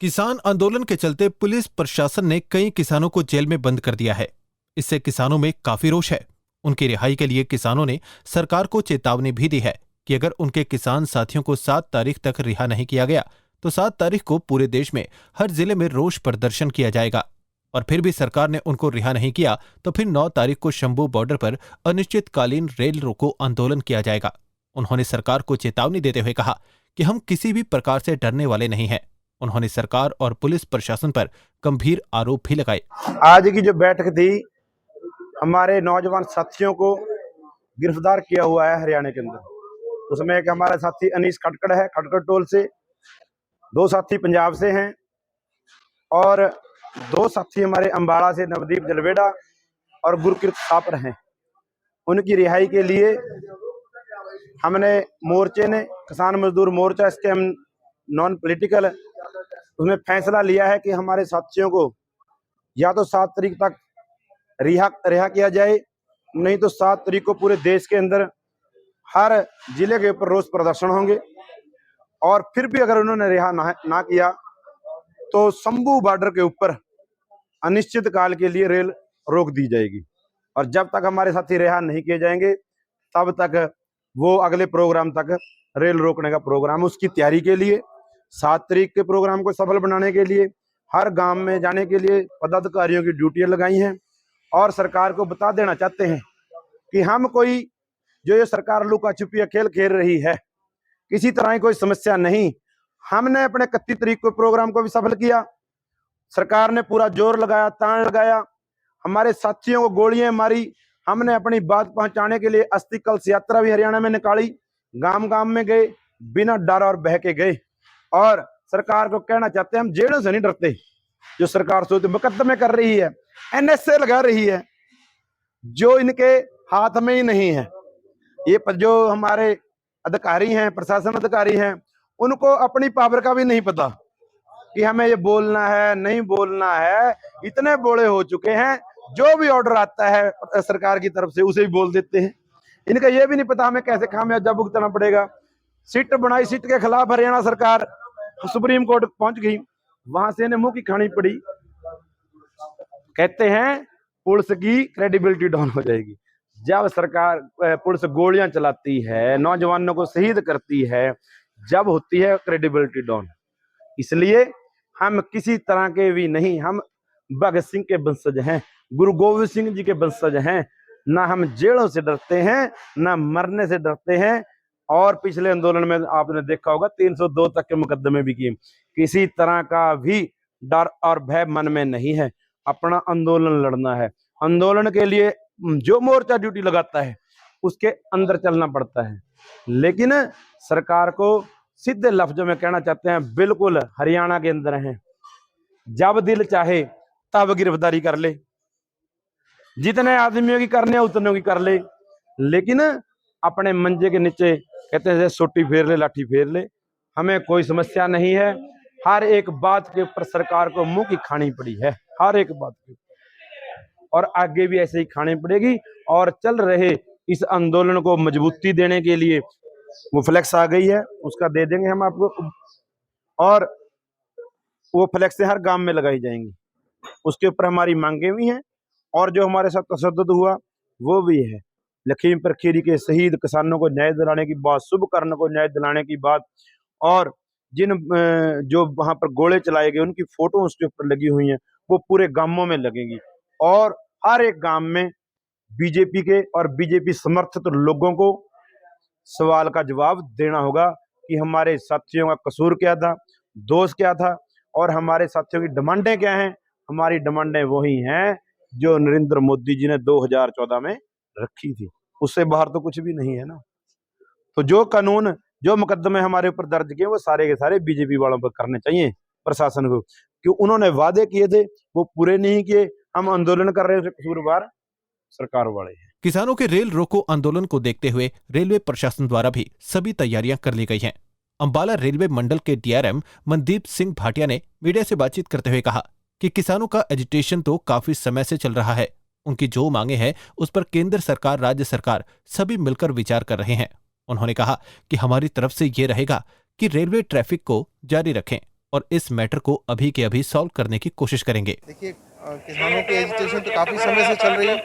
किसान आंदोलन के चलते पुलिस प्रशासन ने कई किसानों को जेल में बंद कर दिया है। इससे किसानों में काफी रोष है। उनकी रिहाई के लिए किसानों ने सरकार को चेतावनी भी दी है कि अगर उनके किसान साथियों को 7 तारीख तक रिहा नहीं किया गया तो 7 तारीख को पूरे देश में हर जिले में रोष प्रदर्शन किया जाएगा। और फिर भी सरकार ने उनको रिहा नहीं किया तो फिर 9 तारीख को शंभू बॉर्डर पर अनिश्चितकालीन रेल रोको आंदोलन किया जाएगा। उन्होंने सरकार को चेतावनी देते हुए कहा कि हम किसी भी प्रकार से डरने वाले नहीं हैं। उन्होंने सरकार और पुलिस प्रशासन पर गंभीर आरोप भी लगाए। आज की जो बैठक थी, हमारे नौजवान साथियों को गिरफ्तार किया हुआ है हरियाणा के अंदर। उसमें एक हमारा साथी अनीस खटकड़ है, खटकड़ टोल से, 2 साथी पंजाब से हैं और 2 साथी हमारे अंबाला से नवदीप जलवेड़ा और गुरकीरत सापर हैं। उनकी रिहाई के लिए हमने मोर्चे ने, किसान मजदूर मोर्चा, इसके हम नॉन पॉलिटिकल, उसमें फैसला लिया है कि हमारे साथियों को या तो 7 तारीख तक रिहा किया जाए, नहीं तो 7 तारीख को पूरे देश के अंदर हर जिले के ऊपर रोष प्रदर्शन होंगे। और फिर भी अगर उन्होंने रिहा ना किया तो शंभू बॉर्डर के ऊपर अनिश्चित काल के लिए रेल रोक दी जाएगी। और जब तक हमारे साथी रिहा नहीं किए जाएंगे तब तक वो अगले प्रोग्राम तक रेल रोकने का प्रोग्राम, उसकी तैयारी के लिए 7 तारीख के प्रोग्राम को सफल बनाने के लिए हर गांव में जाने के लिए पदाधिकारियों की ड्यूटियां लगाई हैं। और सरकार को बता देना चाहते हैं कि हम कोई जो ये सरकार लुका छुपी खेल खेल रही है, किसी तरह की कोई समस्या नहीं। हमने अपने 31 तारीख को प्रोग्राम को भी सफल किया। सरकार ने पूरा जोर लगाया, तान लगाया, हमारे साथियों को गोलियां मारी। हमने अपनी बात पहुंचाने के लिए अस्थि कलश यात्रा भी हरियाणा में निकाली, गांव गांव में गए, बिना डर और बह के गए। और सरकार को कहना चाहते हैं हम जेलों से नहीं डरते। जो सरकार सोचते मुकदमे कर रही है, एनएसए लगा रही है, जो इनके हाथ में ही नहीं है। ये जो हमारे अधिकारी हैं, प्रशासन अधिकारी हैं, उनको अपनी पावर का भी नहीं पता कि हमें ये बोलना है नहीं बोलना है। इतने बोले हो चुके हैं, जो भी ऑर्डर आता है सरकार की तरफ से उसे भी बोल देते हैं। इनका ये भी नहीं पता हमें कैसे खामियाजा भुगतना पड़ेगा। सीट बनाई, सीट के खिलाफ हरियाणा सरकार सुप्रीम कोर्ट पहुंच गई, वहां से इन्हें मुंह की खानी पड़ी। कहते हैं पुलिस की क्रेडिबिलिटी डाउन हो जाएगी। जब सरकार पुलिस गोलियां चलाती है, नौजवानों को शहीद करती है, जब होती है क्रेडिबिलिटी डाउन। इसलिए हम किसी तरह के भी नहीं, हम भगत सिंह के वंशज हैं, गुरु गोविंद सिंह जी के वंशज हैं। ना हम जेलों से डरते हैं, ना मरने से डरते हैं। और पिछले आंदोलन में आपने देखा होगा 302 तक के मुकदमे भी किए। किसी तरह का भी डर और भय मन में नहीं है। अपना आंदोलन लड़ना है। आंदोलन के लिए जो मोर्चा ड्यूटी लगाता है उसके अंदर चलना पड़ता है। लेकिन सरकार को सीधे लफ्जों में कहना चाहते हैं, बिल्कुल हरियाणा के अंदर हैं, जब दिल चाहे तब गिरफ्तारी कर ले, जितने आदमियों की करने उतने की कर ले, लेकिन अपने मंजे के नीचे कहते हैं सोटी फेर ले, लाठी फेर ले। हमें कोई समस्या नहीं है। हर एक बात के ऊपर सरकार को मुंह की खानी पड़ी है, हर एक बात के ऊपर, और आगे भी ऐसे ही खानी पड़ेगी। और चल रहे इस आंदोलन को मजबूती देने के लिए वो फ्लेक्स आ गई है, उसका दे देंगे हम आपको, और वो फ्लेक्स हर गांव में लगाई जाएंगी। उसके ऊपर हमारी मांगे भी हैं और जो हमारे साथ तशद्दुद हुआ वो भी है। लखीमपुर खीरी के शहीद किसानों को न्याय दिलाने की बात, शुभ कर्ण को न्याय दिलाने की बात, और जिन जो वहां पर गोले चलाए गए उनकी फोटो उसके ऊपर लगी हुई हैं, वो पूरे गांवों में लगेंगी। और हर एक गांव में बीजेपी के और बीजेपी समर्थित लोगों को सवाल का जवाब देना होगा कि हमारे साथियों का कसूर क्या था, दोष क्या था, और हमारे साथियों की डिमांडें क्या हैं। हमारी डिमांडें वही हैं जो नरेंद्र मोदी जी ने 2014 में रखी थी, उससे बाहर तो कुछ भी नहीं है ना। तो जो कानून, जो मुकदमे हमारे ऊपर दर्ज किए वो सारे के सारे बीजेपी वालों पर करने चाहिए प्रशासन को, क्यों उन्होंने वादे किए थे वो पूरे नहीं किए। हम आंदोलन कर रहे हैं, कसूरवार सरकार वाले हैं। किसानों के रेल रोको आंदोलन को देखते हुए रेलवे प्रशासन द्वारा भी सभी तैयारियां कर ली गई हैं। अंबाला रेलवे मंडल के डीआरएम मनदीप सिंह भाटिया ने मीडिया से बातचीत करते हुए कहा कि किसानों का एजिटेशन तो काफी समय से चल रहा है। उनकी जो मांगे हैं उस पर केंद्र सरकार, राज्य सरकार सभी मिलकर विचार कर रहे हैं। उन्होंने कहा कि हमारी तरफ से ये रहेगा कि रेलवे ट्रैफिक को जारी रखें, और इस मैटर को अभी के अभी सॉल्व करने की कोशिश करेंगे। देखिए, किसानों की एजिटेशन तो काफ़ी समय से चल रही है।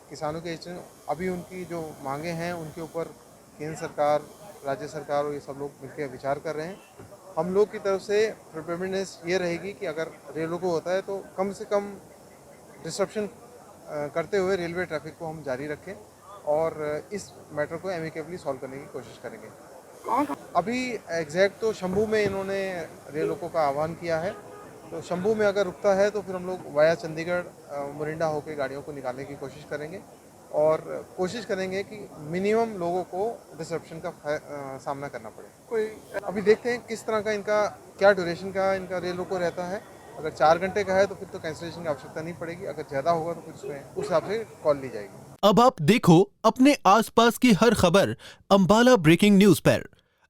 किसानों की एजिटेशन अभी उनकी जो मांगे हैं उनके ऊपर केंद्र सरकार, राज्य सरकार और ये सब लोग मिलकर विचार कर रहे हैं। हम लोग की तरफ से प्रिपेयर्डनेस ये रहेगी कि अगर रेलों को होता है तो कम से कम डिस्ट्रप्शन करते हुए रेलवे ट्रैफिक को हम जारी रखें और इस मैटर को एमिकेबली सॉल्व करने की कोशिश करेंगे। अभी एग्जैक्ट तो शंभू में इन्होंने रेल रोको का आह्वान किया है, तो शंभू में अगर रुकता है तो फिर हम लोग वाया चंडीगढ़ मोरिंडा होकर गाड़ियों को निकालने की कोशिश करेंगे और कोशिश करेंगे कि मिनिमम लोगों को डिसरप्शन का सामना करना पड़े। कोई अभी देखते हैं किस तरह का इनका क्या ड्यूरेशन का इनका रेल रोको रहता है। अगर 4 घंटे का है तो फिर तो कैंसिलेशन की आवश्यकता नहीं पड़ेगी, अगर ज़्यादा होगा तो फिर उसमें उस हिसाब से कॉल ली जाएगी। अब आप देखो अपने आसपास की हर खबर अंबाला ब्रेकिंग न्यूज पर।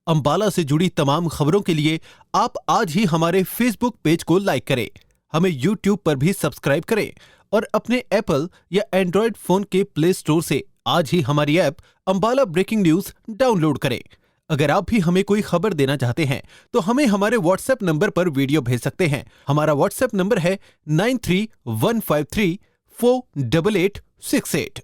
अंबाला से जुड़ी तमाम खबरों के लिए आप आज ही हमारे फेसबुक पेज को लाइक करें, हमें यूट्यूब पर भी सब्सक्राइब करें और अपने एप्पल या एंड्रॉयड फोन के प्ले स्टोर से आज ही हमारी app Ambala breaking news download करें। अगर आप भी हमें कोई खबर देना चाहते हैं तो हमें हमारे व्हाट्सएप नंबर पर वीडियो भेज सकते हैं। हमारा व्हाट्सएप नंबर है 9315348868।